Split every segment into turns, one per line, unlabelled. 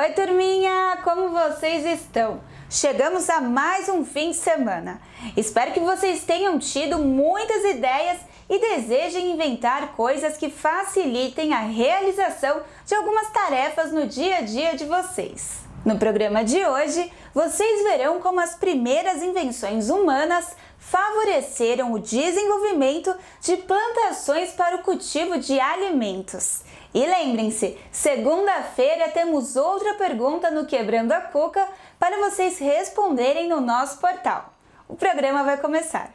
Oi, turminha! Como vocês estão? Chegamos a mais um fim de semana. Espero que vocês tenham tido muitas ideias e desejem inventar coisas que facilitem a realização de algumas tarefas no dia a dia de vocês. No programa de hoje, vocês verão como as primeiras invenções humanas favoreceram o desenvolvimento de plantações para o cultivo de alimentos. E lembrem-se, segunda-feira temos outra pergunta no Quebrando a Cuca para vocês responderem no nosso portal. O programa vai começar.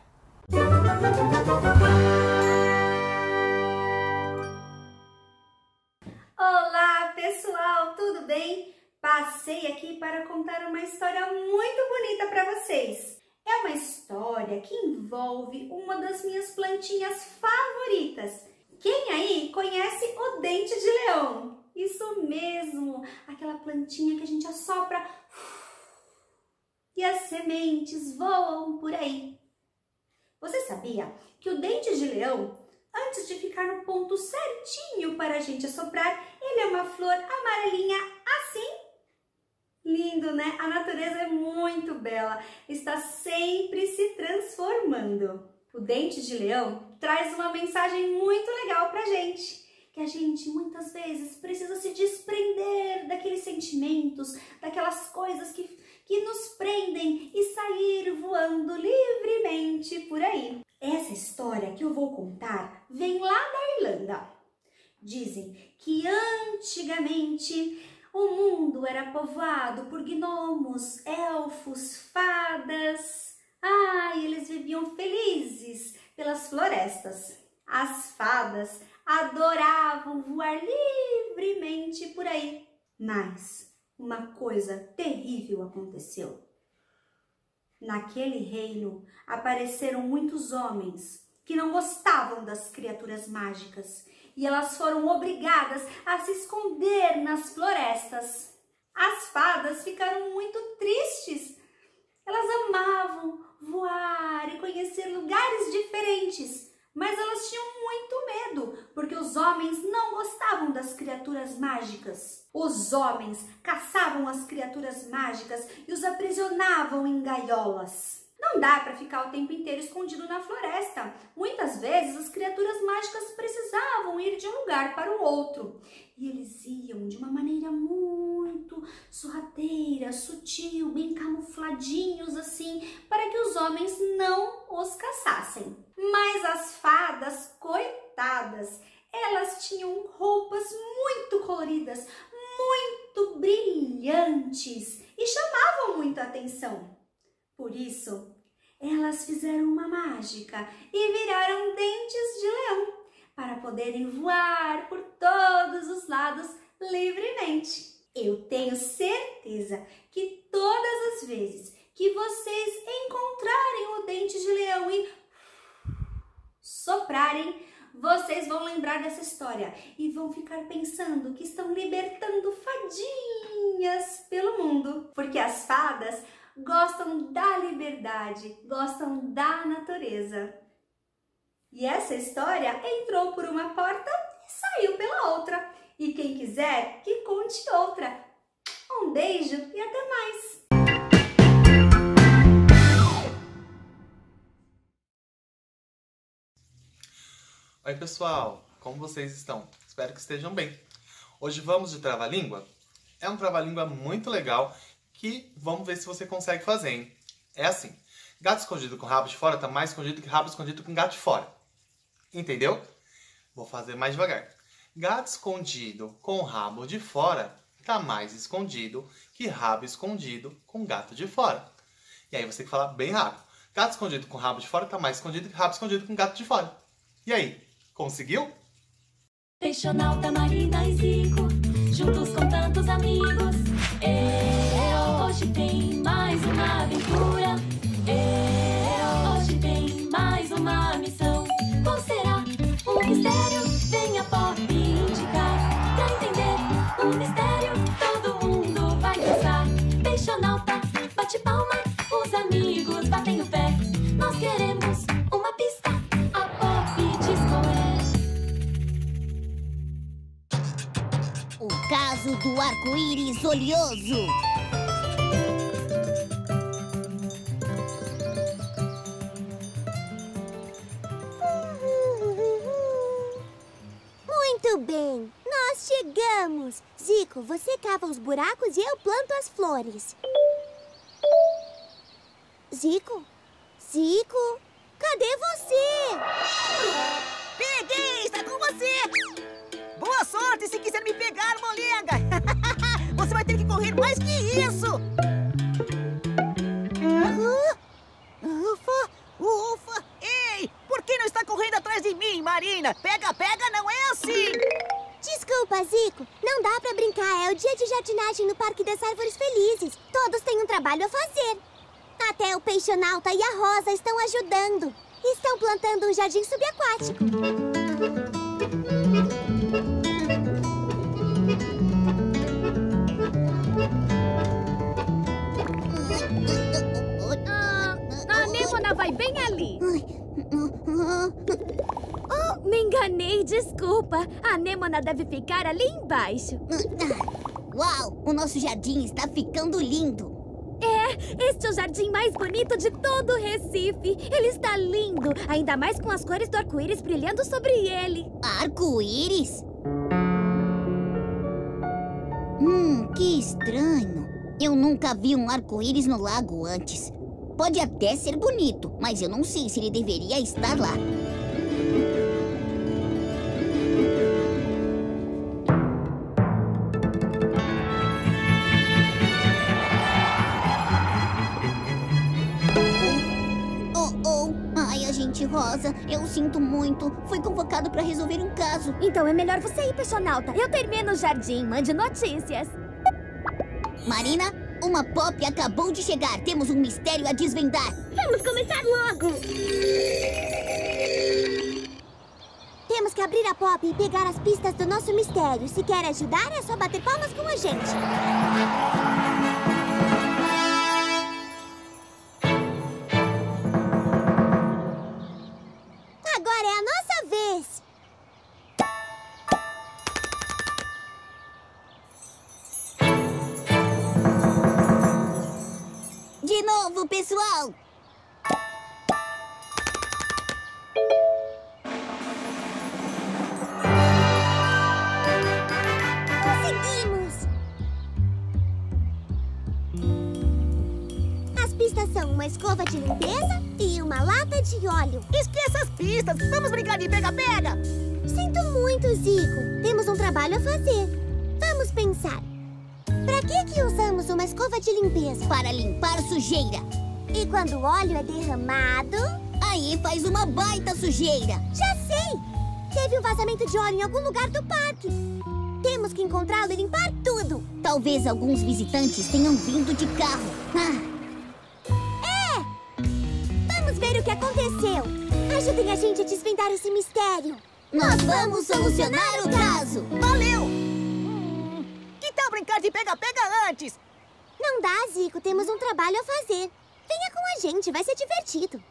Olá pessoal, tudo bem? Passei aqui para contar uma história muito bonita para vocês. É uma história que envolve uma das minhas plantinhas favoritas. Quem aí conhece o dente de leão? Isso mesmo, aquela plantinha que a gente assopra e as sementes voam por aí. Você sabia que o dente de leão, antes de ficar no ponto certinho para a gente assoprar, ele é uma flor amarelinha assim? Lindo, né? A natureza é muito bela, está sempre se transformando. O dente de leão traz uma mensagem muito legal pra gente, que a gente muitas vezes precisa se desprender daqueles sentimentos, daquelas coisas que nos prendem e sair voando livremente por aí. Essa história que eu vou contar vem lá da Irlanda. Dizem que antigamente o mundo era povoado por gnomos, elfos, fadas. Eles viviam felizes pelas florestas. As fadas adoravam voar livremente por aí. Mas uma coisa terrível aconteceu. Naquele reino apareceram muitos homens que não gostavam das criaturas mágicas e elas foram obrigadas a se esconder nas florestas. As fadas ficaram muito tristes. Elas amavam voar e conhecer lugares diferentes, mas elas tinham muito medo, porque os homens não gostavam das criaturas mágicas. Os homens caçavam as criaturas mágicas e os aprisionavam em gaiolas. Não dá para ficar o tempo inteiro escondido na floresta. Muitas vezes as criaturas mágicas precisavam ir de um lugar para o outro. E eles iam de uma maneira muito sorrateira, sutil, bem camufladinhos assim, para que os homens não os caçassem. Mas as fadas, coitadas, elas tinham roupas muito coloridas, muito brilhantes e chamavam muita atenção. Por isso, elas fizeram uma mágica e viraram dentes de leão para poderem voar por todos os lados livremente. Eu tenho certeza que todas as vezes que vocês encontrarem o dente de leão e soprarem, vocês vão lembrar dessa história e vão ficar pensando que estão libertando fadinhas pelo mundo, porque as fadas gostam da liberdade, gostam da natureza. E essa história entrou por uma porta e saiu pela outra. E quem quiser, que conte outra. Um beijo e até mais!
Oi pessoal, como vocês estão? Espero que estejam bem. Hoje vamos de trava-língua? É um trava-língua muito legal que vamos ver se você consegue fazer, hein? É assim, gato escondido com rabo de fora tá mais escondido que rabo escondido com gato de fora. Entendeu? Vou fazer mais devagar. Gato escondido com rabo de fora tá mais escondido que rabo escondido com gato de fora. E aí você tem que falar bem rápido. Gato escondido com rabo de fora tá mais escondido que rabo escondido com gato de fora. E aí, conseguiu?
Peixonauta, Marina e Zico, juntos com tantos amigos. Hoje tem mais uma aventura. Hoje tem mais uma missão. Qual será o mistério? Venha Pop indicar. Pra entender o mistério, todo mundo vai dançar. Peixonauta, bate palma, os amigos batem o pé. Nós queremos uma pista, a Pop te escolher.
O caso do arco-íris oleoso.
Muito bem, nós chegamos. Zico, você cava os buracos e eu planto as flores. Zico? Zico? Cadê você?
Peguei! Está com você! Boa sorte se quiser me pegar, molenga! Você vai ter que correr mais que isso! Ufa! Ufa! Ei! Por que não está correndo atrás de mim, Marina? Pega, pega, não é assim!
Desculpa, Zico. Não dá pra brincar. É o dia de jardinagem no Parque das Árvores Felizes. Todos têm um trabalho a fazer. Até o Peixonauta e a Rosa estão ajudando. Estão plantando um jardim subaquático.
A anêmona vai bem ali. Oh, me enganei, desculpa. A anêmona deve ficar ali embaixo.
Uau, o nosso jardim está ficando lindo.
Este é o jardim mais bonito de todo o Recife. Ele está lindo, ainda mais com as cores do arco-íris brilhando sobre ele.
Arco-íris? Que estranho. Eu nunca vi um arco-íris no lago antes. Pode até ser bonito, mas eu não sei se ele deveria estar lá. Ai, agente Rosa, eu sinto muito. Fui convocado para resolver um caso.
Então é melhor você ir, Peixonauta. Eu termino o jardim, mande notícias.
Marina, uma Pop acabou de chegar. Temos um mistério a desvendar.
Vamos começar logo!
Temos que abrir a Pop e pegar as pistas do nosso mistério. Se quer ajudar, é só bater palmas com a gente. Agora é a nossa vez.
De novo, pessoal!
Conseguimos! As pistas são uma escova de limpeza e uma lata de óleo.
Esqueça as pistas! Vamos brincar de pega-pega!
Sinto muito, Zico. Temos um trabalho a fazer. Vamos pensar. Pra que usamos uma escova de limpeza?
Para limpar sujeira.
E quando o óleo é derramado...
Aí faz uma baita sujeira.
Já sei! Teve um vazamento de óleo em algum lugar do parque. Temos que encontrá-lo e limpar tudo.
Talvez alguns visitantes tenham vindo de carro.
Vamos ver o que aconteceu. Ajudem a gente a desvendar esse mistério.
Nós vamos solucionar o caso.
Valeu! Que tal brincar de pega-pega antes?
Não dá, Zico. Temos um trabalho a fazer. Venha com a gente, vai ser divertido.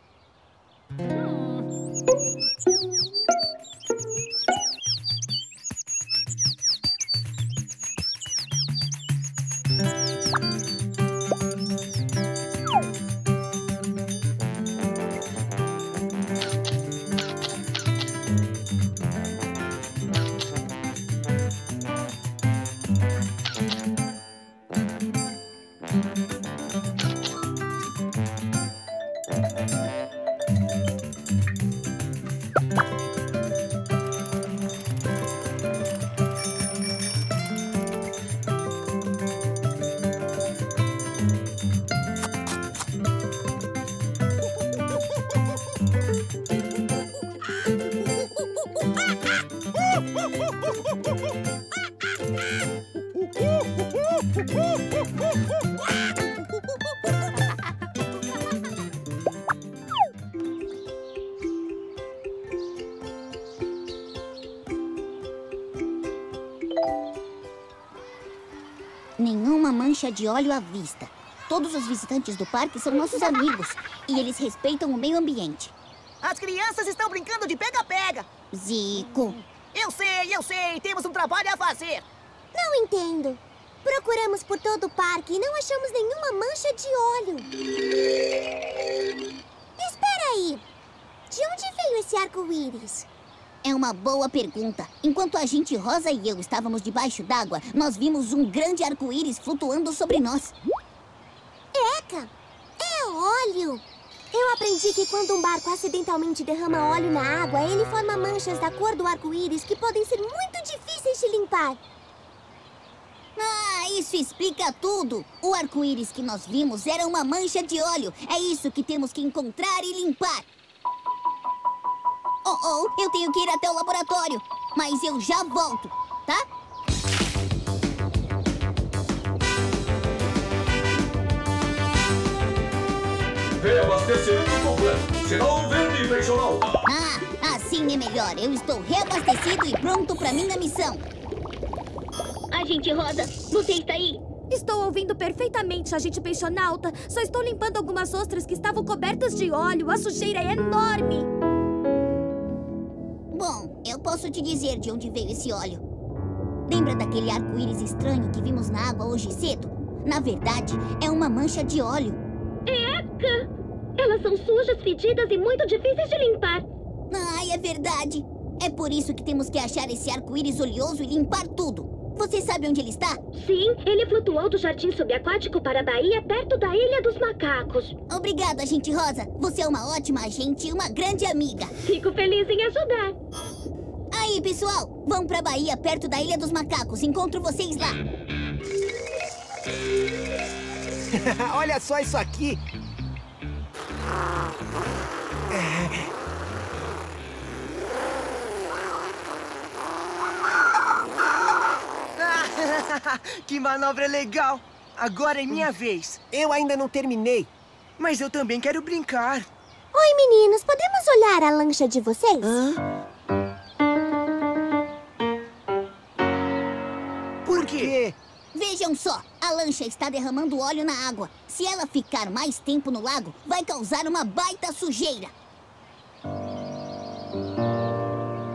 Nenhuma mancha de óleo à vista. Todos os visitantes do parque são nossos amigos e eles respeitam o meio ambiente.
As crianças estão brincando de pega-pega.
Zico.
Eu sei, temos um trabalho a fazer.
Não entendo. Procuramos por todo o parque e não achamos nenhuma mancha de óleo. Espera aí. De onde veio esse arco-íris?
É uma boa pergunta. Enquanto a gente Rosa e eu estávamos debaixo d'água, nós vimos um grande arco-íris flutuando sobre nós.
Eca! É óleo! Eu aprendi que quando um barco acidentalmente derrama óleo na água, ele forma manchas da cor do arco-íris que podem ser muito difíceis de limpar.
Ah, isso explica tudo. O arco-íris que nós vimos era uma mancha de óleo. É isso que temos que encontrar e limpar. Eu tenho que ir até o laboratório. Mas eu já volto, tá?
Reabastecimento completo. Sinal verde, Peixonauta.
Ah, assim é melhor. Eu estou reabastecido e pronto para minha missão.
Agente Rosa, você está aí? Estou ouvindo perfeitamente, agente Peixonauta. Só estou limpando algumas ostras que estavam cobertas de óleo. A sujeira é enorme.
Bom, eu posso te dizer de onde veio esse óleo. Lembra daquele arco-íris estranho que vimos na água hoje cedo? Na verdade, é uma mancha de óleo.
Eca! Elas são sujas, fedidas e muito difíceis de limpar.
Ai, é verdade. É por isso que temos que achar esse arco-íris oleoso e limpar tudo. Você sabe onde ele está?
Sim, ele flutuou do jardim subaquático para a Bahia, perto da Ilha dos Macacos.
Obrigado, agente Rosa. Você é uma ótima agente e uma grande amiga.
Fico feliz em ajudar.
Aí, pessoal, vão pra Bahia, perto da Ilha dos Macacos. Encontro vocês lá.
Olha só isso aqui.
Que manobra legal! Agora é minha vez.
Eu ainda não terminei.
Mas eu também quero brincar.
Oi, meninos. Podemos olhar a lancha de vocês?
Por quê?
Vejam só, a lancha está derramando óleo na água. Se ela ficar mais tempo no lago, vai causar uma baita sujeira.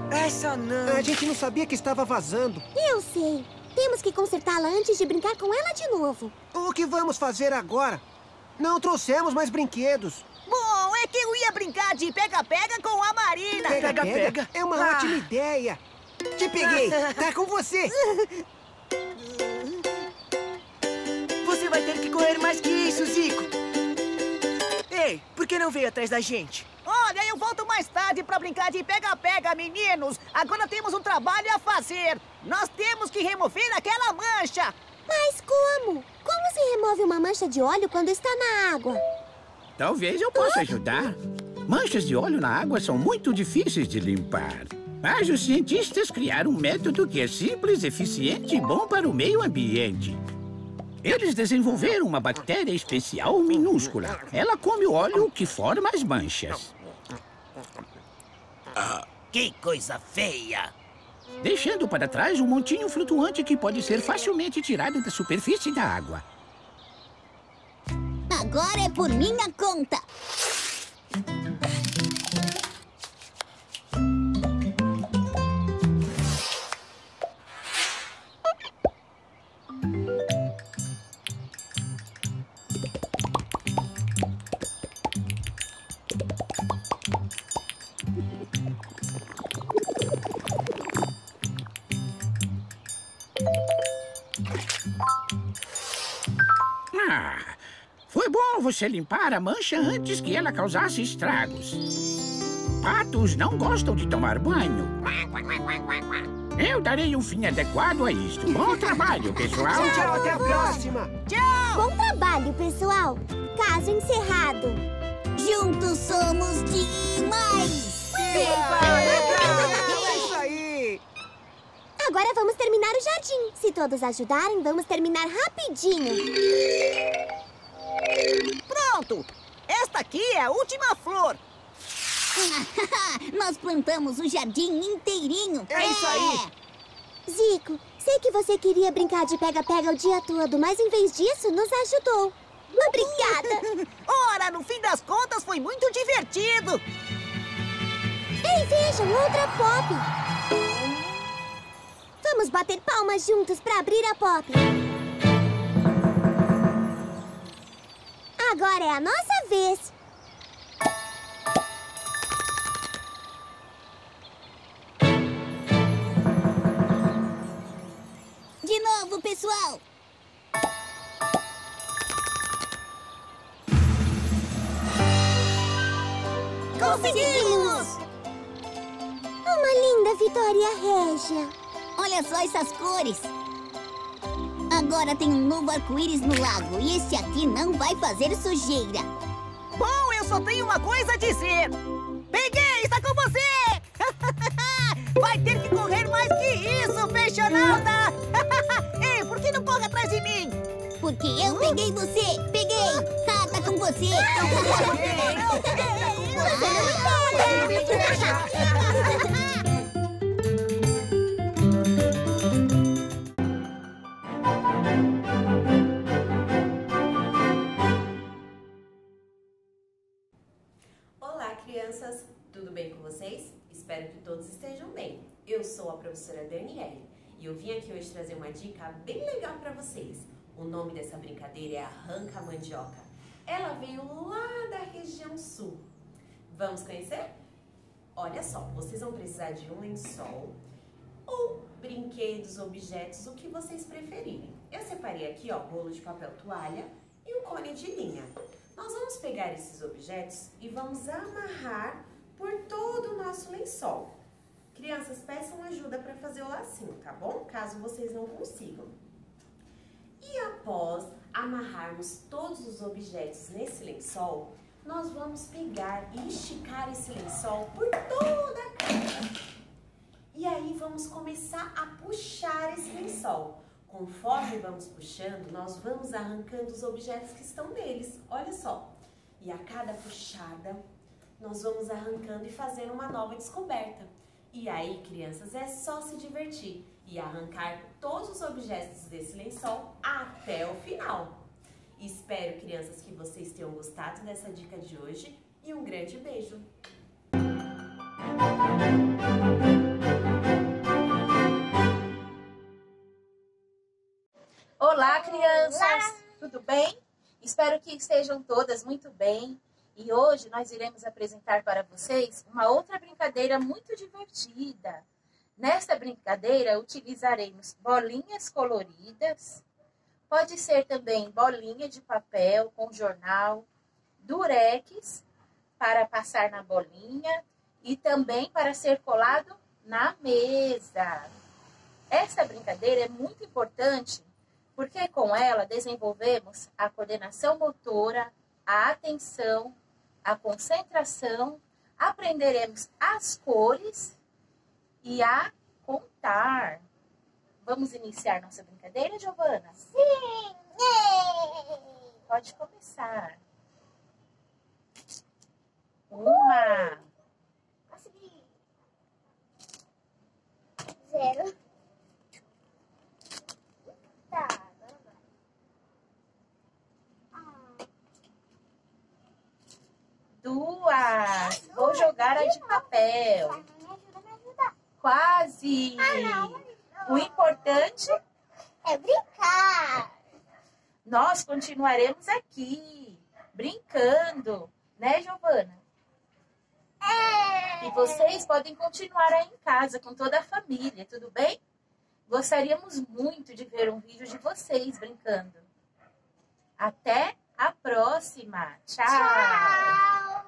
Essa não.
A gente não sabia que estava vazando.
Eu sei. Temos que consertá-la antes de brincar com ela de novo.
O que vamos fazer agora? Não trouxemos mais brinquedos.
Bom, é que eu ia brincar de pega-pega com a Marina.
Pega-pega? É uma ótima ideia. Te peguei. Tá com você.
Você vai ter que correr mais que isso, Zico. Ei, por que não veio atrás da gente?
Olha, eu volto mais tarde pra brincar de pega-pega, meninos. Agora temos um trabalho a fazer. Nós temos que remover aquela mancha.
Mas como? Como se remove uma mancha de óleo quando está na água?
Talvez eu possa ajudar. Manchas de óleo na água são muito difíceis de limpar. Mas os cientistas criaram um método que é simples, eficiente e bom para o meio ambiente. Eles desenvolveram uma bactéria especial minúscula. Ela come o óleo que forma as manchas.
Que coisa feia!
Deixando para trás um montinho flutuante que pode ser facilmente tirado da superfície da água.
Agora é por minha conta.
Foi bom você limpar a mancha antes que ela causasse estragos. Patos não gostam de tomar banho. Eu darei um fim adequado a isto. Bom trabalho, pessoal.
Tchau, até a próxima.
Tchau! Bom trabalho, pessoal. Caso encerrado.
Juntos somos demais!
É isso aí!
Agora vamos terminar o jardim. Se todos ajudarem, vamos terminar rapidinho.
Pronto! Esta aqui é a última flor.
Nós plantamos o jardim inteirinho.
É isso aí!
Zico, sei que você queria brincar de pega-pega o dia todo, mas em vez disso, nos ajudou. Obrigada!
Ora, no fim das contas, foi muito divertido.
Ei, vejam, outra pop! Vamos bater palmas juntos para abrir a pop. Agora é a nossa vez.
De novo, pessoal!
Conseguimos! Uma linda Vitória Régia.
Olha só essas cores! Agora tem um novo arco-íris no lago e esse aqui não vai fazer sujeira.
Bom, eu só tenho uma coisa a dizer. Peguei, está com você! Vai ter que correr mais que isso, peixonauta! Ei, por que não corre atrás de mim?
Porque eu peguei você! Peguei! Tá com você!
Olá, crianças! Tudo bem com vocês? Espero que todos estejam bem. Eu sou a professora Daniele e eu vim aqui hoje trazer uma dica bem legal para vocês. O nome dessa brincadeira é Arranca-Mandioca. Ela veio lá da região sul. Vamos conhecer? Olha só, vocês vão precisar de um lençol ou brinquedos, objetos, o que vocês preferirem. Eu separei aqui, ó, rolo de papel toalha e um cone de linha. Nós vamos pegar esses objetos e vamos amarrar por todo o nosso lençol. Crianças, peçam ajuda para fazer o lacinho, tá bom? Caso vocês não consigam. E após amarrarmos todos os objetos nesse lençol, nós vamos pegar e esticar esse lençol por toda a casa. E aí vamos começar a puxar esse lençol. Conforme vamos puxando, nós vamos arrancando os objetos que estão neles. Olha só. E a cada puxada, nós vamos arrancando e fazendo uma nova descoberta. E aí, crianças, é só se divertir e arrancar todos os objetos desse lençol até o final. Espero, crianças, que vocês tenham gostado dessa dica de hoje e um grande beijo!
Olá, crianças! Olá. Tudo bem? Espero que estejam todas muito bem. E hoje nós iremos apresentar para vocês uma outra brincadeira muito divertida. Nesta brincadeira utilizaremos bolinhas coloridas, pode ser também bolinha de papel com jornal, durex para passar na bolinha e também para ser colado na mesa. Esta brincadeira é muito importante porque com ela desenvolvemos a coordenação motora, a atenção, a concentração, aprenderemos as cores e a contar. Vamos iniciar nossa brincadeira, Giovana?
Sim!
Pode começar. 1.
Consegui. 0. Tá, agora vai.
2. Vou jogar a de papel.
Me ajuda.
Quase.
Não.
O importante
é brincar.
Nós continuaremos aqui, brincando, né, Giovana? E vocês podem continuar aí em casa com toda a família, tudo bem? Gostaríamos muito de ver um vídeo de vocês brincando. Até a próxima. Tchau!
Tchau!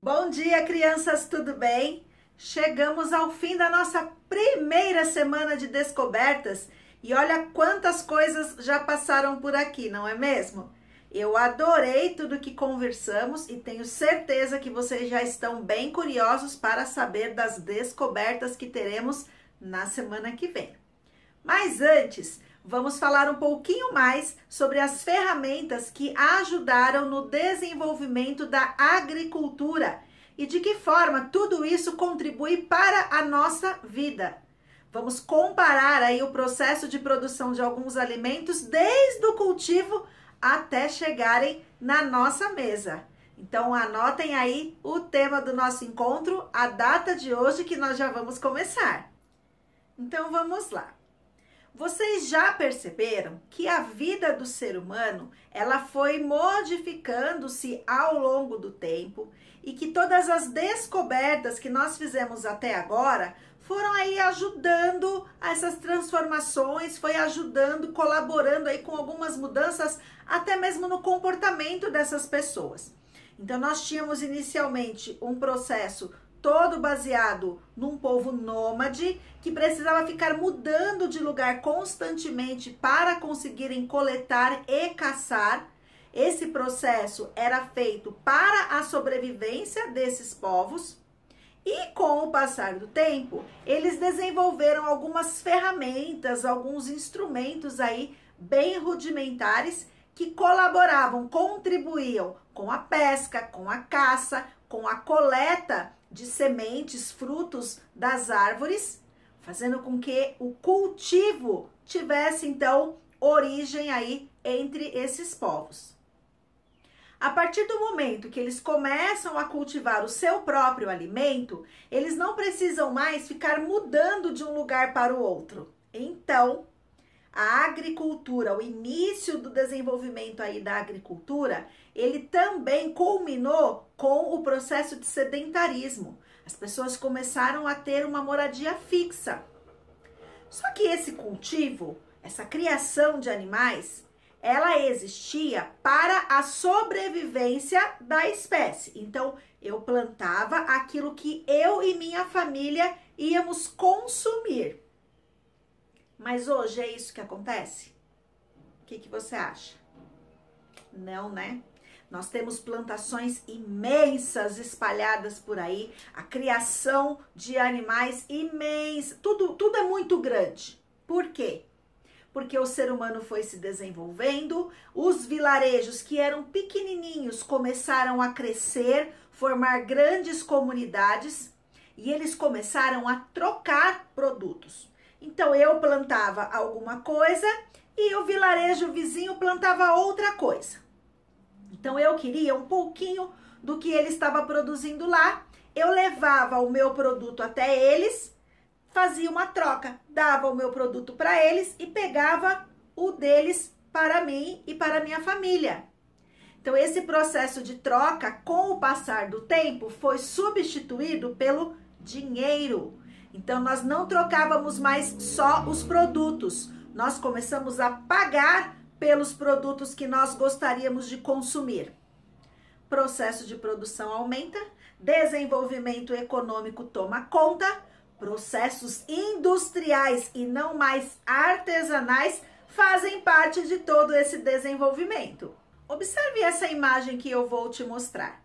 Bom dia, crianças, tudo bem? Chegamos ao fim da nossa primeira semana de descobertas e olha quantas coisas já passaram por aqui, não é mesmo? Eu adorei tudo que conversamos e tenho certeza que vocês já estão bem curiosos para saber das descobertas que teremos na semana que vem. Mas antes, vamos falar um pouquinho mais sobre as ferramentas que ajudaram no desenvolvimento da agricultura e de que forma tudo isso contribui para a nossa vida. Vamos comparar aí o processo de produção de alguns alimentos desde o cultivo até chegarem na nossa mesa. Então anotem aí o tema do nosso encontro, a data de hoje que nós já vamos começar. Então vamos lá. Vocês já perceberam que a vida do ser humano, ela foi modificando-se ao longo do tempo e que todas as descobertas que nós fizemos até agora foram aí ajudando a essas transformações, foi ajudando, colaborando aí com algumas mudanças, até mesmo no comportamento dessas pessoas. Então, nós tínhamos inicialmente um processo todo baseado num povo nômade que precisava ficar mudando de lugar constantemente para conseguirem coletar e caçar. Esse processo era feito para a sobrevivência desses povos. E com o passar do tempo, eles desenvolveram algumas ferramentas, alguns instrumentos aí bem rudimentares que colaboravam, contribuíam com a pesca, com a caça, com a coleta de sementes, frutos das árvores, fazendo com que o cultivo tivesse então origem aí entre esses povos. A partir do momento que eles começam a cultivar o seu próprio alimento, eles não precisam mais ficar mudando de um lugar para o outro. Então, a agricultura, o início do desenvolvimento aí da agricultura, ele também culminou com o processo de sedentarismo. As pessoas começaram a ter uma moradia fixa. Só que esse cultivo, essa criação de animais, ela existia para a sobrevivência da espécie. Então, eu plantava aquilo que eu e minha família íamos consumir. Mas hoje é isso que acontece? O que você acha? Não, né? Nós temos plantações imensas espalhadas por aí, a criação de animais imensa, tudo é muito grande. Por quê? Porque o ser humano foi se desenvolvendo, os vilarejos que eram pequenininhos começaram a crescer, formar grandes comunidades e eles começaram a trocar produtos. Então eu plantava alguma coisa e o vilarejo vizinho plantava outra coisa. Então eu queria um pouquinho do que ele estava produzindo lá, eu levava o meu produto até eles, fazia uma troca, dava o meu produto para eles e pegava o deles para mim e para a minha família. Então, esse processo de troca, com o passar do tempo, foi substituído pelo dinheiro. Então, nós não trocávamos mais só os produtos, nós começamos a pagar pelos produtos que nós gostaríamos de consumir. Processo de produção aumenta, desenvolvimento econômico toma conta, processos industriais e não mais artesanais fazem parte de todo esse desenvolvimento. Observe essa imagem que eu vou te mostrar.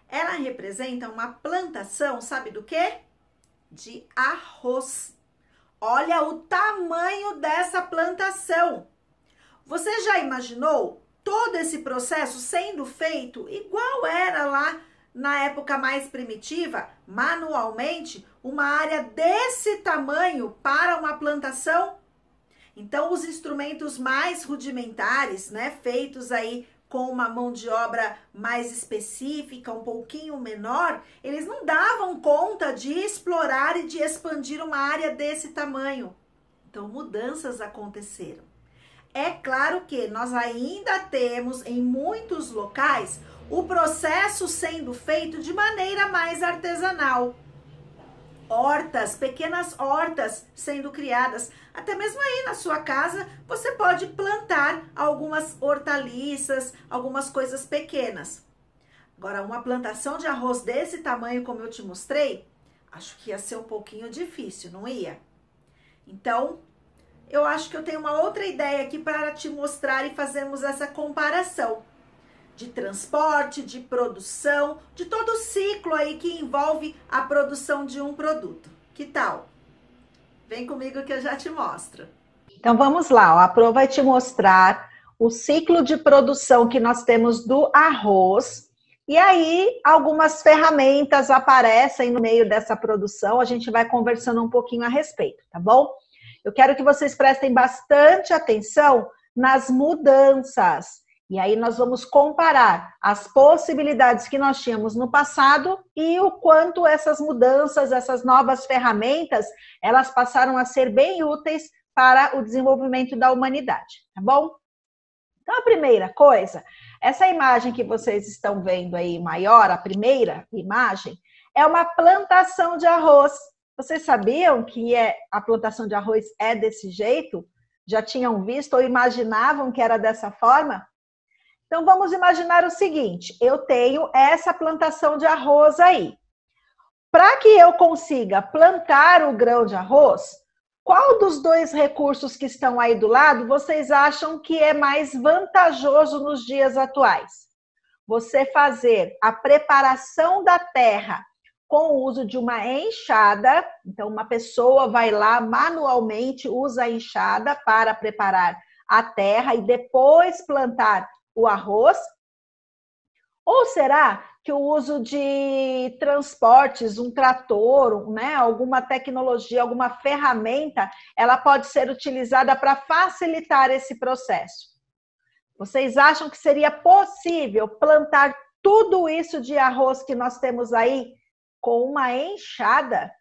Ela representa uma plantação, sabe do quê? De arroz. Olha o tamanho dessa plantação. Você já imaginou todo esse processo sendo feito igual era lá na época mais primitiva, manualmente, uma área desse tamanho para uma plantação? Então, os instrumentos mais rudimentares, né, feitos aí com uma mão de obra mais específica, um pouquinho menor, eles não davam conta de explorar e de expandir uma área desse tamanho. Então, mudanças aconteceram. É claro que nós ainda temos em muitos locais o processo sendo feito de maneira mais artesanal. Hortas, pequenas hortas sendo criadas. Até mesmo aí na sua casa, você pode plantar algumas hortaliças, algumas coisas pequenas. Agora, uma plantação de arroz desse tamanho, como eu te mostrei, acho que ia ser um pouquinho difícil, não ia? Então, eu acho que eu tenho uma outra ideia aqui para te mostrar e fazermos essa comparação de transporte, de produção, de todo o ciclo aí que envolve a produção de um produto. Que tal? Vem comigo que eu já te mostro.
Então vamos lá, ó. A Pro vai te mostrar o ciclo de produção que nós temos do arroz. E aí algumas ferramentas aparecem no meio dessa produção, a gente vai conversando um pouquinho a respeito, tá bom? Eu quero que vocês prestem bastante atenção nas mudanças. E aí nós vamos comparar as possibilidades que nós tínhamos no passado e o quanto essas mudanças, essas novas ferramentas, elas passaram a ser bem úteis para o desenvolvimento da humanidade, tá bom? Então, a primeira coisa, essa imagem que vocês estão vendo aí maior, a primeira imagem, é uma plantação de arroz. Vocês sabiam que a plantação de arroz é desse jeito? Já tinham visto ou imaginavam que era dessa forma? Então, vamos imaginar o seguinte, eu tenho essa plantação de arroz aí. Para que eu consiga plantar o grão de arroz, qual dos dois recursos que estão aí do lado vocês acham que é mais vantajoso nos dias atuais? Você fazer a preparação da terra com o uso de uma enxada, então uma pessoa vai lá manualmente, usa a enxada para preparar a terra e depois plantar o arroz? Ou será que o uso de transportes, um trator, né, alguma tecnologia, alguma ferramenta, ela pode ser utilizada para facilitar esse processo? Vocês acham que seria possível plantar tudo isso de arroz que nós temos aí com uma enxada?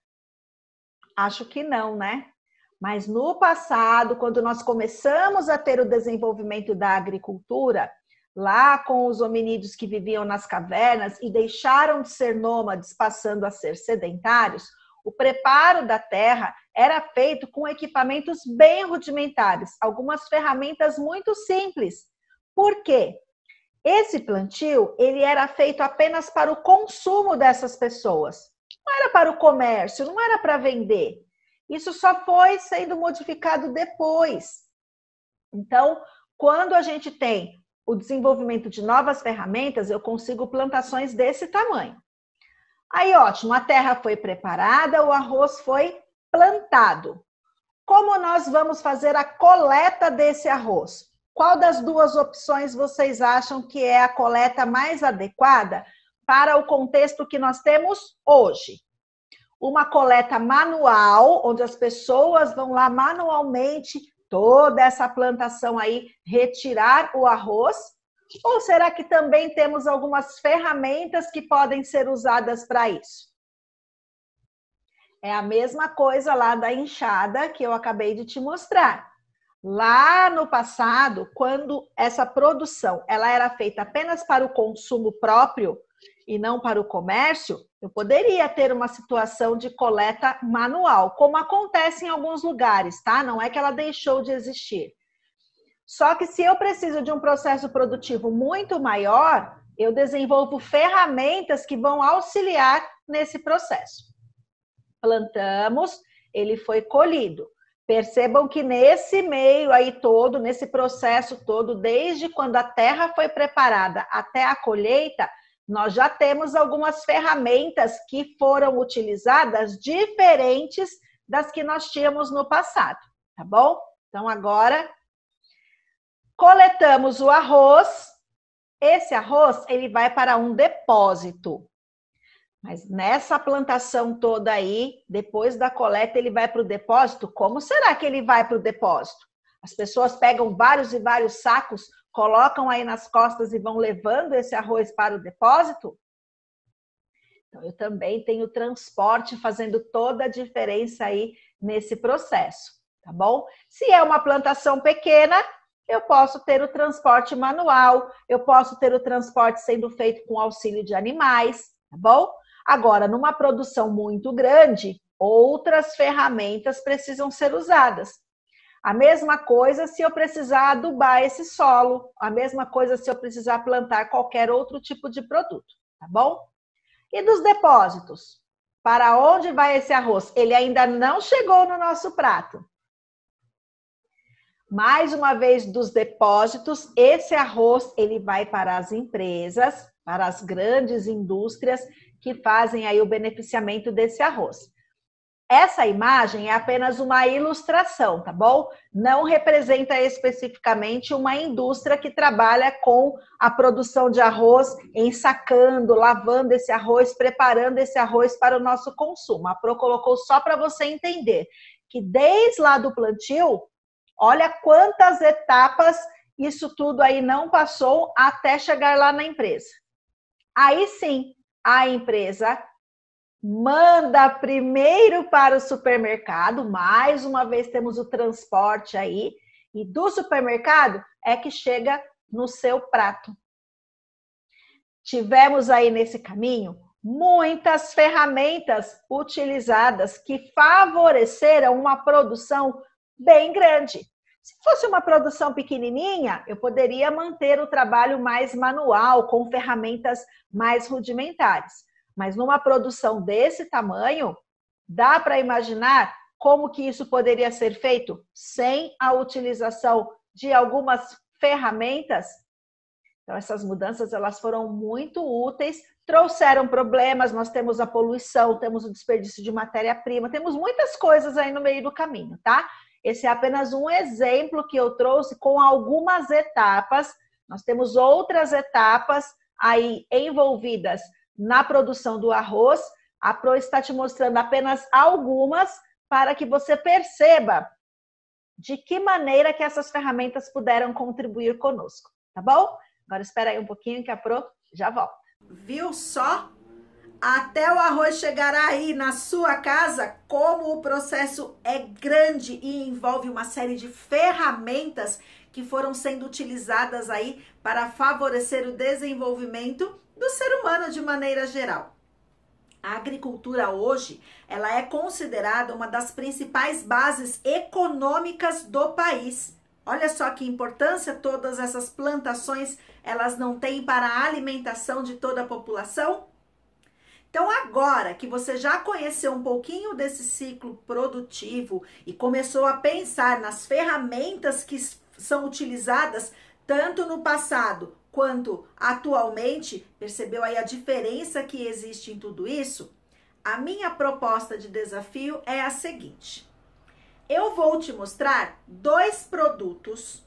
Acho que não, né? Mas no passado, quando nós começamos a ter o desenvolvimento da agricultura, lá com os hominídeos que viviam nas cavernas e deixaram de ser nômades, passando a ser sedentários, o preparo da terra era feito com equipamentos bem rudimentares, algumas ferramentas muito simples. Por quê? Esse plantio, ele era feito apenas para o consumo dessas pessoas. Não era para o comércio, não era para vender. Isso só foi sendo modificado depois. Então, quando a gente tem o desenvolvimento de novas ferramentas, eu consigo plantações desse tamanho. Aí, ótimo, a terra foi preparada, o arroz foi plantado. Como nós vamos fazer a coleta desse arroz? Qual das duas opções vocês acham que é a coleta mais adequada para o contexto que nós temos hoje? Uma coleta manual, onde as pessoas vão lá manualmente, toda essa plantação aí, retirar o arroz? Ou será que também temos algumas ferramentas que podem ser usadas para isso? É a mesma coisa lá da enxada que eu acabei de te mostrar. Lá no passado, quando essa produção ela era feita apenas para o consumo próprio e não para o comércio, eu poderia ter uma situação de coleta manual, como acontece em alguns lugares, tá? Não é que ela deixou de existir. Só que se eu preciso de um processo produtivo muito maior, eu desenvolvo ferramentas que vão auxiliar nesse processo. Plantamos, ele foi colhido. Percebam que nesse meio aí todo, nesse processo todo, desde quando a terra foi preparada até a colheita, nós já temos algumas ferramentas que foram utilizadas diferentes das que nós tínhamos no passado, tá bom? Então agora coletamos o arroz. Esse arroz, ele vai para um depósito. Mas nessa plantação toda aí, depois da coleta, ele vai para o depósito? Como será que ele vai para o depósito? As pessoas pegam vários e vários sacos, colocam aí nas costas e vão levando esse arroz para o depósito? Então, eu também tenho transporte fazendo toda a diferença aí nesse processo, tá bom? Se é uma plantação pequena, eu posso ter o transporte manual, eu posso ter o transporte sendo feito com auxílio de animais, tá bom? Agora, numa produção muito grande, outras ferramentas precisam ser usadas. A mesma coisa se eu precisar adubar esse solo, a mesma coisa se eu precisar plantar qualquer outro tipo de produto, tá bom? E dos depósitos? Para onde vai esse arroz? Ele ainda não chegou no nosso prato. Mais uma vez, dos depósitos, esse arroz ele vai para as empresas, para as grandes indústrias que fazem aí o beneficiamento desse arroz. Essa imagem é apenas uma ilustração, tá bom? Não representa especificamente uma indústria que trabalha com a produção de arroz, ensacando, lavando esse arroz, preparando esse arroz para o nosso consumo. A Pro colocou só para você entender que desde lá do plantio, olha quantas etapas isso tudo aí não passou até chegar lá na empresa. Aí sim, a empresa manda primeiro para o supermercado, mais uma vez temos o transporte aí, e do supermercado é que chega no seu prato. Tivemos aí nesse caminho muitas ferramentas utilizadas que favoreceram uma produção bem grande. Se fosse uma produção pequenininha, eu poderia manter o trabalho mais manual, com ferramentas mais rudimentares. Mas numa produção desse tamanho, dá para imaginar como que isso poderia ser feito sem a utilização de algumas ferramentas? Então, essas mudanças elas foram muito úteis, trouxeram problemas, nós temos a poluição, temos o desperdício de matéria-prima, temos muitas coisas aí no meio do caminho, tá? Esse é apenas um exemplo que eu trouxe com algumas etapas. Nós temos outras etapas aí envolvidas na produção do arroz. A Pro está te mostrando apenas algumas para que você perceba de que maneira que essas ferramentas puderam contribuir conosco, tá bom? Agora espera aí um pouquinho que a Pro já volta.
Viu só? Até o arroz chegar aí na sua casa, como o processo é grande e envolve uma série de ferramentas que foram sendo utilizadas aí para favorecer o desenvolvimento do ser humano de maneira geral. A agricultura hoje, ela é considerada uma das principais bases econômicas do país. Olha só que importância todas essas plantações, elas não têm para a alimentação de toda a população? Então, agora que você já conheceu um pouquinho desse ciclo produtivo e começou a pensar nas ferramentas que são utilizadas tanto no passado quanto atualmente, percebeu aí a diferença que existe em tudo isso? A minha proposta de desafio é a seguinte. Eu vou te mostrar 2 produtos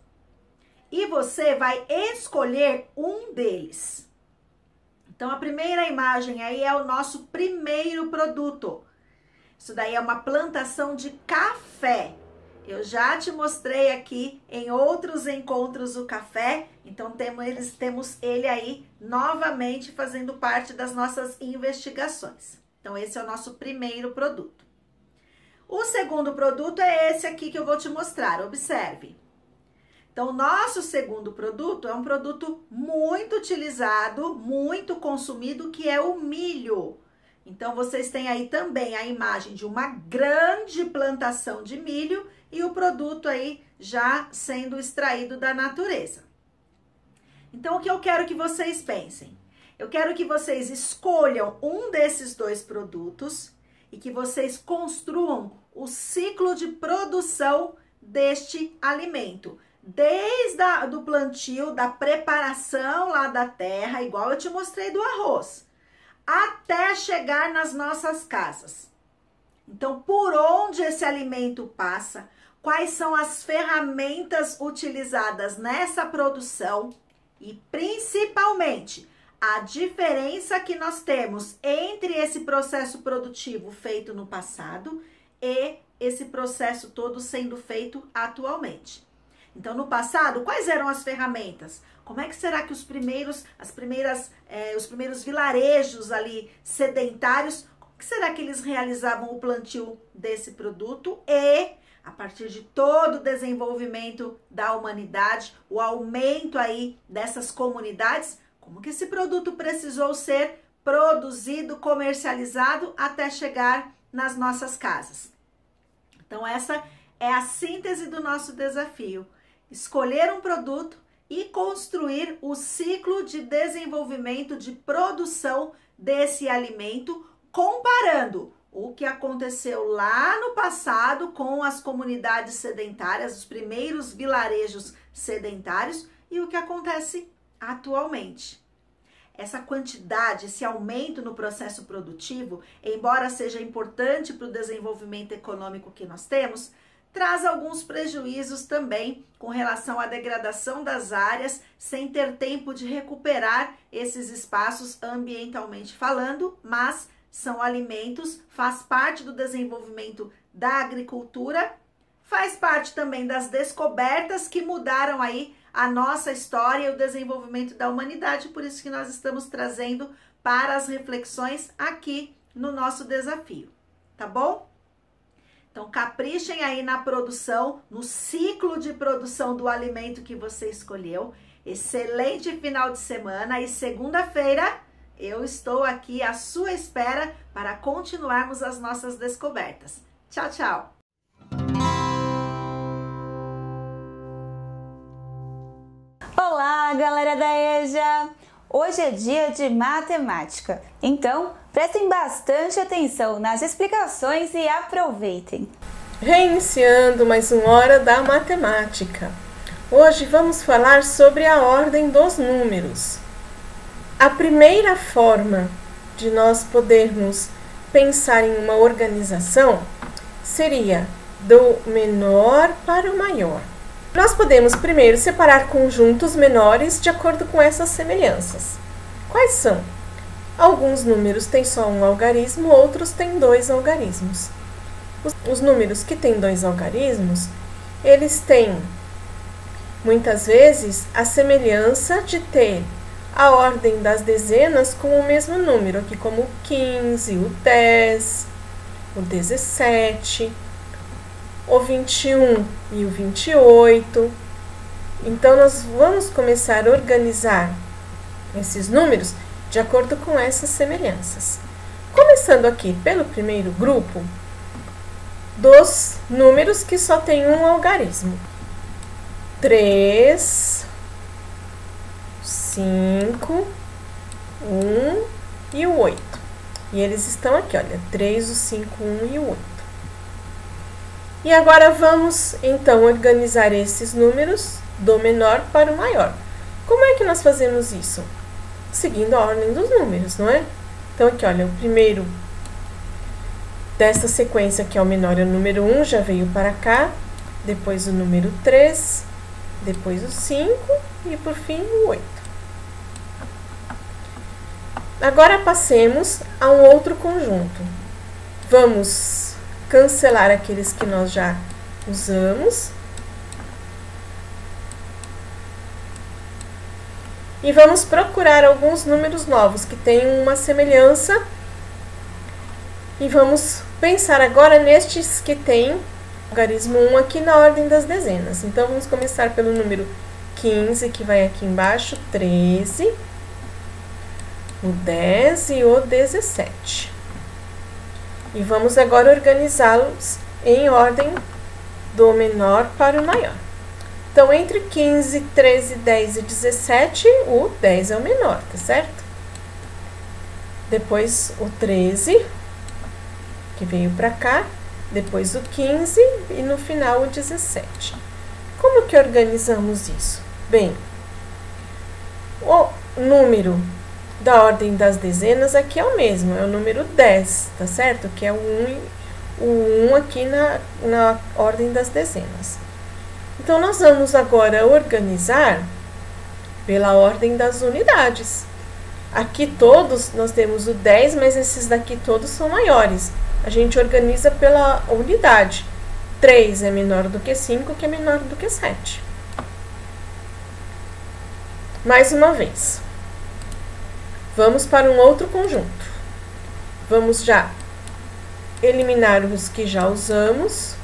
e você vai escolher um deles. Então, a primeira imagem aí é o nosso primeiro produto. Isso daí é uma plantação de café. Eu já te mostrei aqui em outros encontros o café. Então, temos ele aí novamente fazendo parte das nossas investigações. Então, esse é o nosso primeiro produto. O segundo produto é esse aqui que eu vou te mostrar. Observe. Então, o nosso segundo produto é um produto muito utilizado, muito consumido, que é o milho. Então, vocês têm aí também a imagem de uma grande plantação de milho e o produto aí já sendo extraído da natureza. Então, o que eu quero que vocês pensem? Eu quero que vocês escolham um desses 2 produtos e que vocês construam o ciclo de produção deste alimento. Desde do plantio, da preparação lá da terra, igual eu te mostrei do arroz, até chegar nas nossas casas. Então, por onde esse alimento passa, quais são as ferramentas utilizadas nessa produção e, principalmente, a diferença que nós temos entre esse processo produtivo feito no passado e esse processo todo sendo feito atualmente. Então, no passado, quais eram as ferramentas? Como é que será que os primeiros vilarejos ali sedentários, como que será que eles realizavam o plantio desse produto? E, a partir de todo o desenvolvimento da humanidade, o aumento aí dessas comunidades, como que esse produto precisou ser produzido, comercializado até chegar nas nossas casas? Então, essa é a síntese do nosso desafio. Escolher um produto e construir o ciclo de desenvolvimento de produção desse alimento, comparando o que aconteceu lá no passado com as comunidades sedentárias, os primeiros vilarejos sedentários, e o que acontece atualmente. Essa quantidade, esse aumento no processo produtivo, embora seja importante para o desenvolvimento econômico que nós temos, traz alguns prejuízos também com relação à degradação das áreas, sem ter tempo de recuperar esses espaços ambientalmente falando, mas são alimentos, faz parte do desenvolvimento da agricultura, faz parte também das descobertas que mudaram aí a nossa história e o desenvolvimento da humanidade, por isso que nós estamos trazendo para as reflexões aqui no nosso desafio, tá bom? Então, caprichem aí na produção, no ciclo de produção do alimento que você escolheu. Excelente final de semana e segunda-feira eu estou aqui à sua espera para continuarmos as nossas descobertas. Tchau, tchau!
Olá, galera da EJA! Hoje é dia de matemática, então prestem bastante atenção nas explicações e aproveitem.
Reiniciando mais uma hora da matemática. Hoje vamos falar sobre a ordem dos números. A primeira forma de nós podermos pensar em uma organização seria do menor para o maior. Nós podemos primeiro separar conjuntos menores de acordo com essas semelhanças. Quais são? Alguns números têm só um algarismo, outros têm 2 algarismos. Os números que têm 2 algarismos, eles têm, muitas vezes, a semelhança de ter a ordem das dezenas com o mesmo número, aqui como o 15, o 10, o 17... o 21 e o 28. Então, nós vamos começar a organizar esses números de acordo com essas semelhanças. Começando aqui pelo primeiro grupo, dos números que só tem um algarismo. 3, 5, 1 e o 8. E eles estão aqui, olha, 3, o 5, 1 e o 8. E agora vamos, então, organizar esses números do menor para o maior. Como é que nós fazemos isso? Seguindo a ordem dos números, não é? Então, aqui, olha, o primeiro desta sequência, que é o menor, é o número 1, já veio para cá. Depois o número 3, depois o 5 e, por fim, o 8. Agora, passemos a um outro conjunto. Vamos cancelar aqueles que nós já usamos. E vamos procurar alguns números novos que tenham uma semelhança. E vamos pensar agora nestes que têm algarismo 1 aqui na ordem das dezenas. Então, vamos começar pelo número 15, que vai aqui embaixo, 13, o 10 e o 17. E vamos agora organizá-los em ordem do menor para o maior. Então, entre 15, 13, 10 e 17, o 10 é o menor, tá certo? Depois o 13, que veio para cá. Depois o 15 e no final o 17. Como que organizamos isso? Bem, o número da ordem das dezenas aqui é o mesmo, é o número 10, tá certo? Que é o 1 aqui na ordem das dezenas. Então, nós vamos agora organizar pela ordem das unidades. Aqui todos nós temos o 10, mas esses daqui todos são maiores. A gente organiza pela unidade. 3 é menor do que 5, que é menor do que 7. Mais uma vez. Vamos para um outro conjunto. Vamos já eliminar os que já usamos.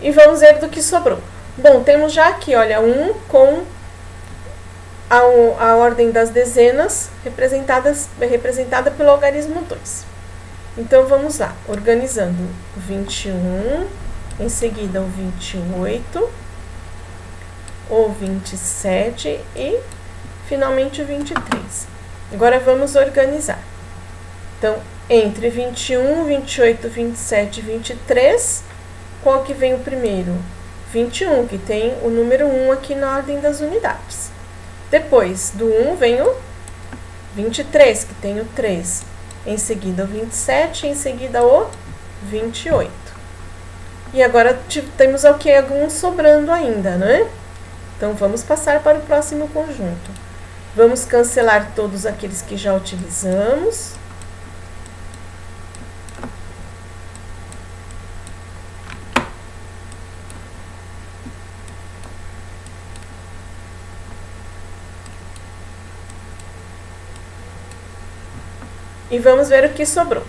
E vamos ver do que sobrou. Bom, temos já aqui, olha, 1 com a ordem das dezenas representada pelo algarismo 2. Então, vamos lá, organizando o 21, em seguida o 28, o 27 e, finalmente, o 23. Agora, vamos organizar. Então, entre 21, 28, 27 e 23, qual que vem o primeiro? 21, que tem o número 1 aqui na ordem das unidades. Depois do 1 vem o 23, que tem o 3. Em seguida o 27, em seguida o 28. E agora temos o que? Alguns sobrando ainda, né? Então, vamos passar para o próximo conjunto. Vamos cancelar todos aqueles que já utilizamos. E vamos ver o que sobrou.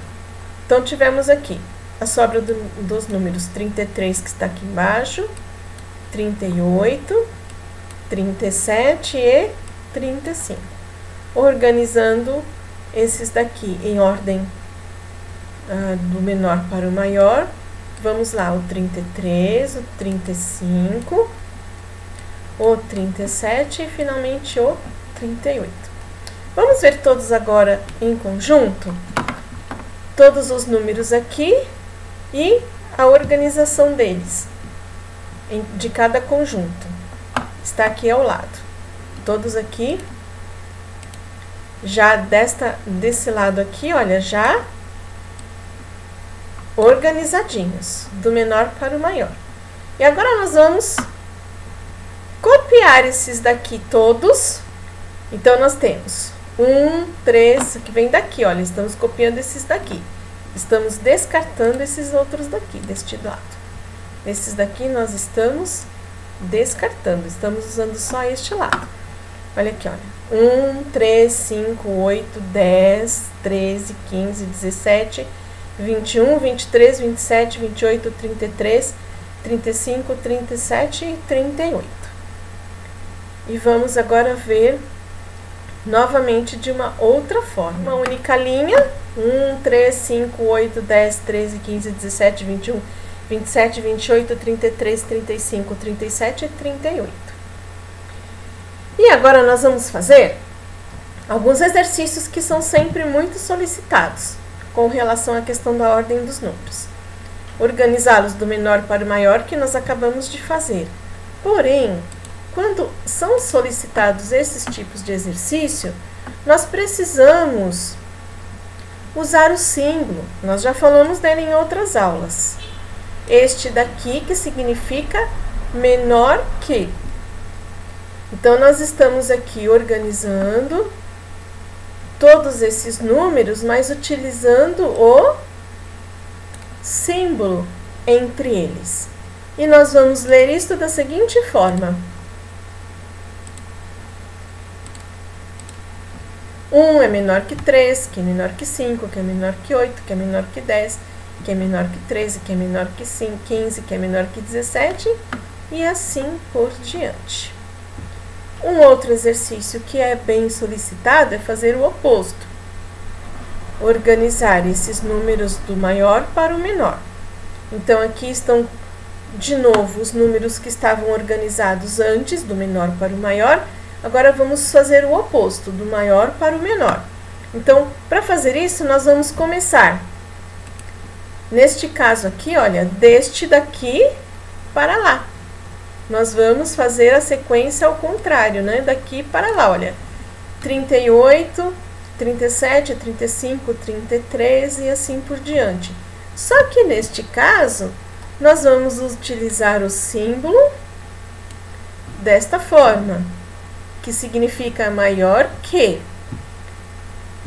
Então, tivemos aqui a sobra dos números 33, que está aqui embaixo, 38, 37 e 35. Organizando esses daqui em ordem do menor para o maior. Vamos lá, o 33, o 35, o 37 e finalmente o 38. Vamos ver todos agora em conjunto? Todos os números aqui e a organização deles, de cada conjunto. Está aqui ao lado. Todos aqui. Já desse lado aqui, olha, já organizadinhos, do menor para o maior. E agora nós vamos copiar esses daqui todos. Então, nós temos 1, 3, que vem daqui, olha, estamos copiando esses daqui. Estamos descartando esses outros daqui, deste lado. Esses daqui nós estamos descartando, estamos usando só este lado. Olha aqui, olha. 1, 3, 5, 8, 10, 13, 15, 17, 21, 23, 27, 28, 33, 35, 37 e 38. E vamos agora ver novamente de uma outra forma. Uma única linha. 1, 3, 5, 8, 10, 13, 15, 17, 21, 27, 28, 33, 35, 37 e 38. E agora nós vamos fazer alguns exercícios que são sempre muito solicitados com relação à questão da ordem dos números. Organizá-los do menor para o maior, que nós acabamos de fazer. Porém, quando são solicitados esses tipos de exercício, nós precisamos usar o símbolo. Nós já falamos dele em outras aulas. Este daqui, que significa menor que. Então, nós estamos aqui organizando todos esses números, mas utilizando o símbolo entre eles. E nós vamos ler isto da seguinte forma. 1 é menor que 3, que é menor que 5, que é menor que 8, que é menor que 10, que é menor que 13, que é menor que 15, que é menor que 17, e assim por diante. Um outro exercício que é bem solicitado é fazer o oposto. Organizar esses números do maior para o menor. Então, aqui estão, de novo, os números que estavam organizados antes, do menor para o maior. Agora, vamos fazer o oposto, do maior para o menor. Então, para fazer isso, nós vamos começar. Neste caso aqui, olha, deste daqui para lá. Nós vamos fazer a sequência ao contrário, né? Daqui para lá, olha. 38, 37, 35, 33 e assim por diante. Só que neste caso, nós vamos utilizar o símbolo desta forma, que significa maior que.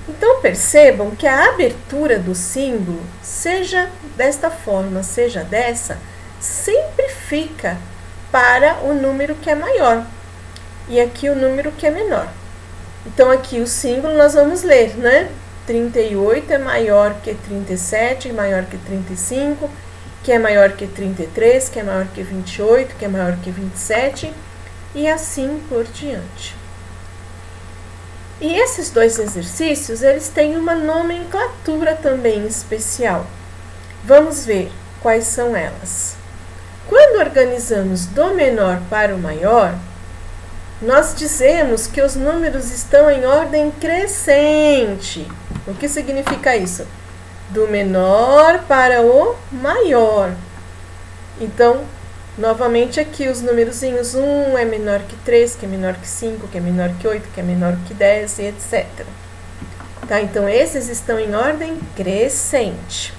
Então, percebam que a abertura do símbolo, seja desta forma, seja dessa, sempre fica para o número que é maior, e aqui o número que é menor. Então, aqui o símbolo nós vamos ler, né? 38 é maior que 37, maior que 35, que é maior que 33, que é maior que 28, que é maior que 27, e assim por diante. E esses dois exercícios, eles têm uma nomenclatura também especial. Vamos ver quais são elas. Quando organizamos do menor para o maior, nós dizemos que os números estão em ordem crescente. O que significa isso? Do menor para o maior. Então, novamente aqui os numerozinhos, 1 é menor que 3, que é menor que 5, que é menor que 8, que é menor que 10, e etc. Tá? Então, esses estão em ordem crescente.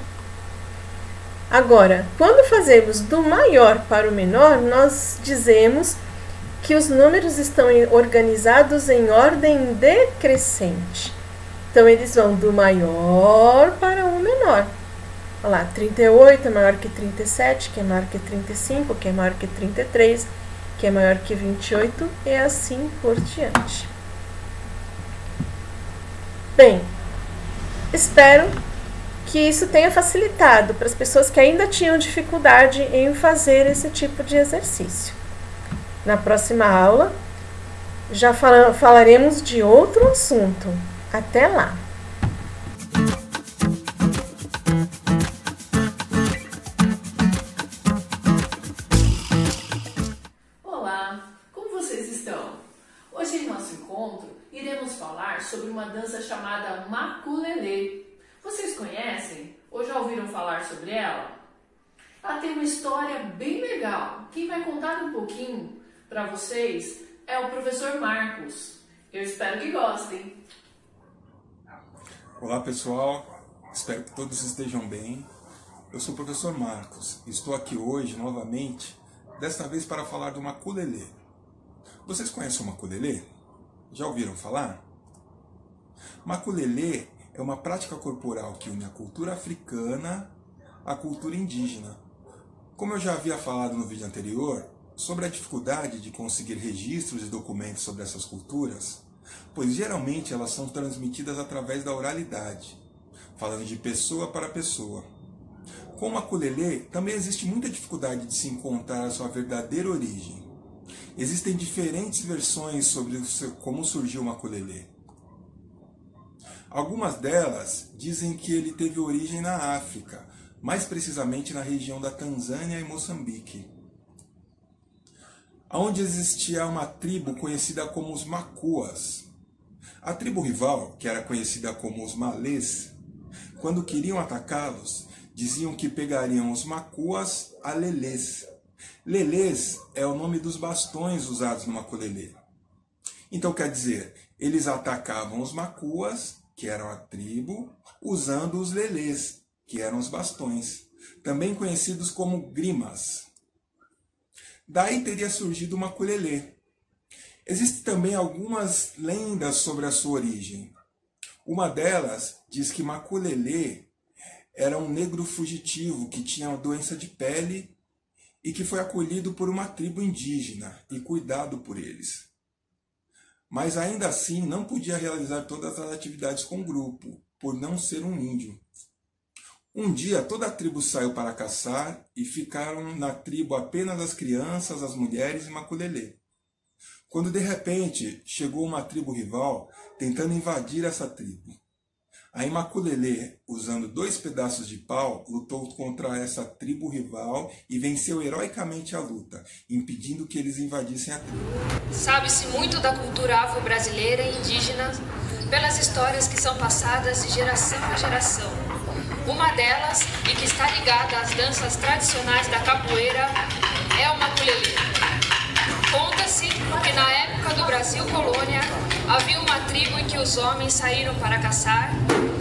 Agora, quando fazemos do maior para o menor, nós dizemos que os números estão organizados em ordem decrescente. Então, eles vão do maior para o menor. Olha lá, 38 é maior que 37, que é maior que 35, que é maior que 33, que é maior que 28, e assim por diante. Bem, espero que isso tenha facilitado para as pessoas que ainda tinham dificuldade em fazer esse tipo de exercício. Na próxima aula, já falaremos de outro assunto. Até lá!
Olá, como vocês estão? Hoje em nosso encontro iremos falar sobre uma dança chamada maculelê. Vocês conhecem ou já ouviram falar sobre ela? Ela tem uma história bem legal. Quem vai contar um pouquinho para vocês é o professor Marcos. Eu espero que gostem.
Olá pessoal, espero que todos estejam bem. Eu sou o professor Marcos e estou aqui hoje novamente, desta vez para falar do maculelê. Vocês conhecem o maculelê? Já ouviram falar? Maculelê é uma prática corporal que une a cultura africana à cultura indígena. Como eu já havia falado no vídeo anterior, sobre a dificuldade de conseguir registros e documentos sobre essas culturas, pois geralmente elas são transmitidas através da oralidade, falando de pessoa para pessoa. Com o maculelê, também existe muita dificuldade de se encontrar a sua verdadeira origem. Existem diferentes versões sobre como surgiu o maculelê. Algumas delas dizem que ele teve origem na África, mais precisamente na região da Tanzânia e Moçambique, onde existia uma tribo conhecida como os Macuas. A tribo rival, que era conhecida como os Malês, quando queriam atacá-los, diziam que pegariam os Macuas a Lelês. Lelês é o nome dos bastões usados no maculelê. Então quer dizer, eles atacavam os Macuas, que eram a tribo, usando os Lelês, que eram os bastões, também conhecidos como grimas. Daí teria surgido o maculelê. Existem também algumas lendas sobre a sua origem. Uma delas diz que maculelê era um negro fugitivo que tinha uma doença de pele e que foi acolhido por uma tribo indígena e cuidado por eles. Mas ainda assim não podia realizar todas as atividades com o grupo, por não ser um índio. Um dia toda a tribo saiu para caçar e ficaram na tribo apenas as crianças, as mulheres e maculelê. Quando de repente chegou uma tribo rival tentando invadir essa tribo. Aí maculelê, usando 2 pedaços de pau, lutou contra essa tribo rival e venceu heroicamente a luta, impedindo que eles invadissem a tribo.
Sabe-se muito da cultura afro-brasileira e indígena pelas histórias que são passadas de geração a geração. Uma delas, e que está ligada às danças tradicionais da capoeira, é o maculelê. Conta-se que na época do Brasil colônia, havia uma tribo em que os homens saíram para caçar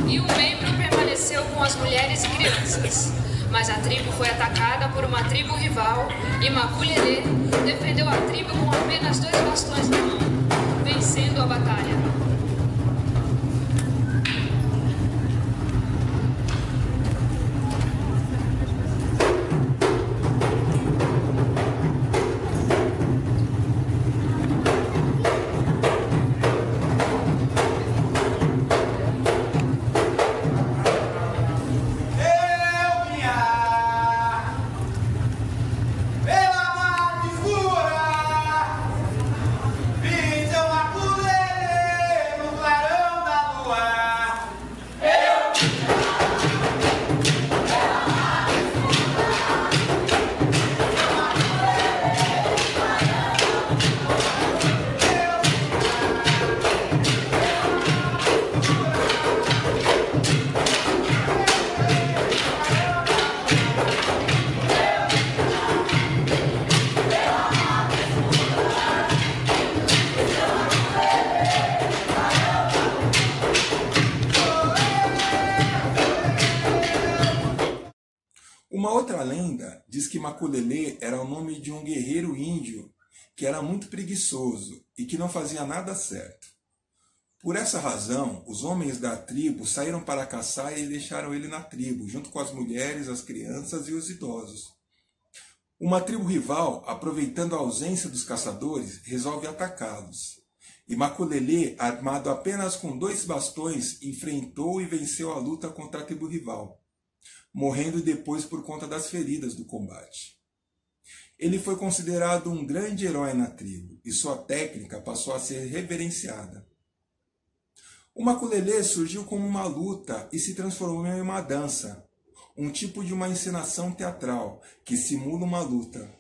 e um membro permaneceu com as mulheres e crianças. Mas a tribo foi atacada por uma tribo rival e maculelê defendeu a tribo com apenas 2 bastões na mão, vencendo a batalha.
Uma outra lenda diz que maculelê era o nome de um guerreiro índio que era muito preguiçoso e que não fazia nada certo. Por essa razão, os homens da tribo saíram para caçar e deixaram ele na tribo, junto com as mulheres, as crianças e os idosos. Uma tribo rival, aproveitando a ausência dos caçadores, resolve atacá-los. E Maculelê, armado apenas com 2 bastões, enfrentou e venceu a luta contra a tribo rival, morrendo depois por conta das feridas do combate. Ele foi considerado um grande herói na tribo e sua técnica passou a ser reverenciada. O Maculelê surgiu como uma luta e se transformou em uma dança, um tipo de uma encenação teatral que simula uma luta.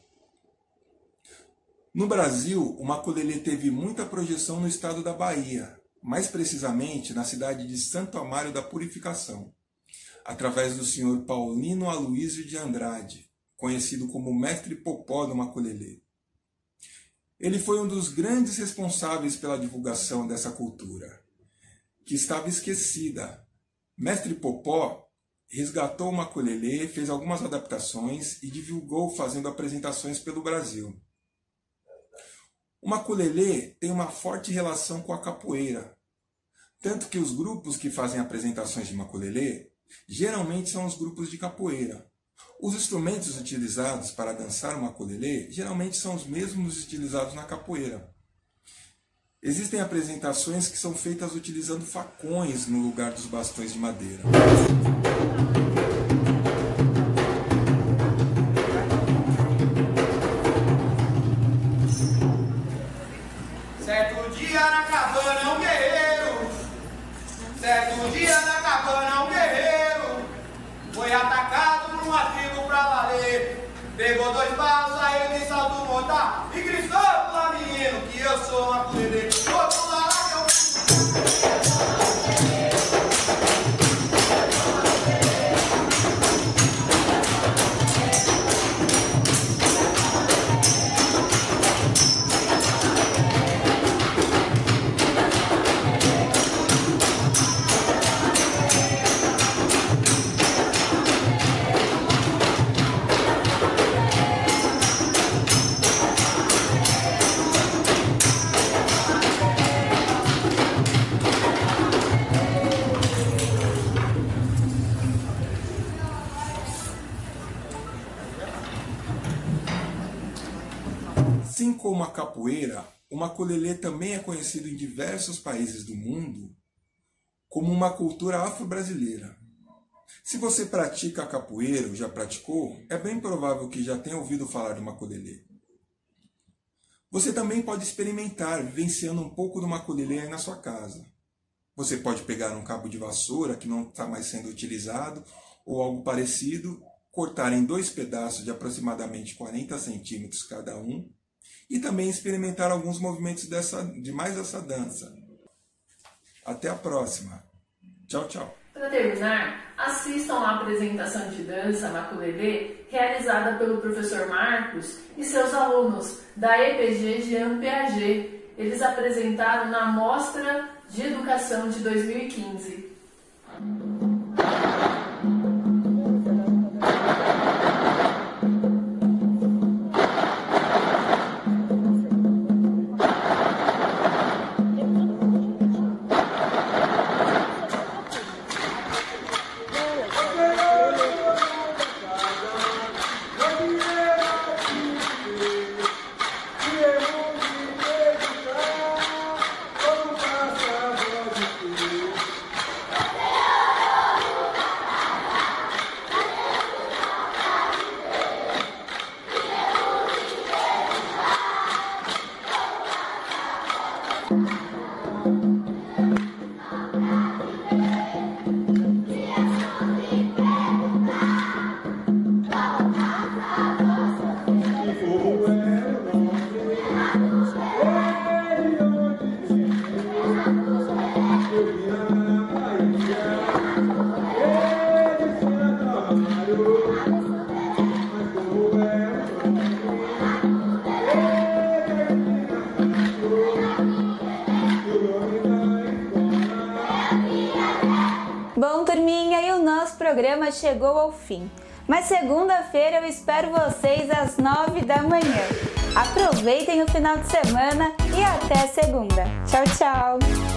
No Brasil, o Maculelê teve muita projeção no estado da Bahia, mais precisamente na cidade de Santo Amaro da Purificação, através do senhor Paulino Aloísio de Andrade, conhecido como Mestre Popó do Maculelê. Ele foi um dos grandes responsáveis pela divulgação dessa cultura, que estava esquecida. Mestre Popó resgatou o Maculelê, fez algumas adaptações e divulgou fazendo apresentações pelo Brasil. O Maculelê tem uma forte relação com a capoeira, tanto que os grupos que fazem apresentações de Maculelê geralmente são os grupos de capoeira. Os instrumentos utilizados para dançar o Maculelê geralmente são os mesmos utilizados na capoeira. Existem apresentações que são feitas utilizando facões no lugar dos bastões de madeira.
Certo dia na cabana um guerreiro, certo dia na cabana um guerreiro, foi atacado por uma tribo pra valer, pegou 2 balos, aí ele saltou montar e gritou lá menino que eu sou uma Maculelê, vou pular lá que eu...
Assim como a capoeira, o Maculelê também é conhecido em diversos países do mundo como uma cultura afro-brasileira. Se você pratica a capoeira ou já praticou, é bem provável que já tenha ouvido falar do Maculelê. Você também pode experimentar vivenciando um pouco do Maculelê aí na sua casa. Você pode pegar um cabo de vassoura que não está mais sendo utilizado ou algo parecido, cortar em 2 pedaços de aproximadamente 40 centímetros cada um, e também experimentar alguns movimentos de mais dessa dança. Até a próxima. Tchau, tchau.
Para terminar, assistam à apresentação de dança Maculelê realizada pelo professor Marcos e seus alunos da EPG Jean Piaget. Eles apresentaram na Mostra de Educação de 2015.
Bom, turminha, e o nosso programa chegou ao fim. Mas segunda-feira eu espero vocês às 9 da manhã. Aproveitem o final de semana e até segunda. Tchau, tchau!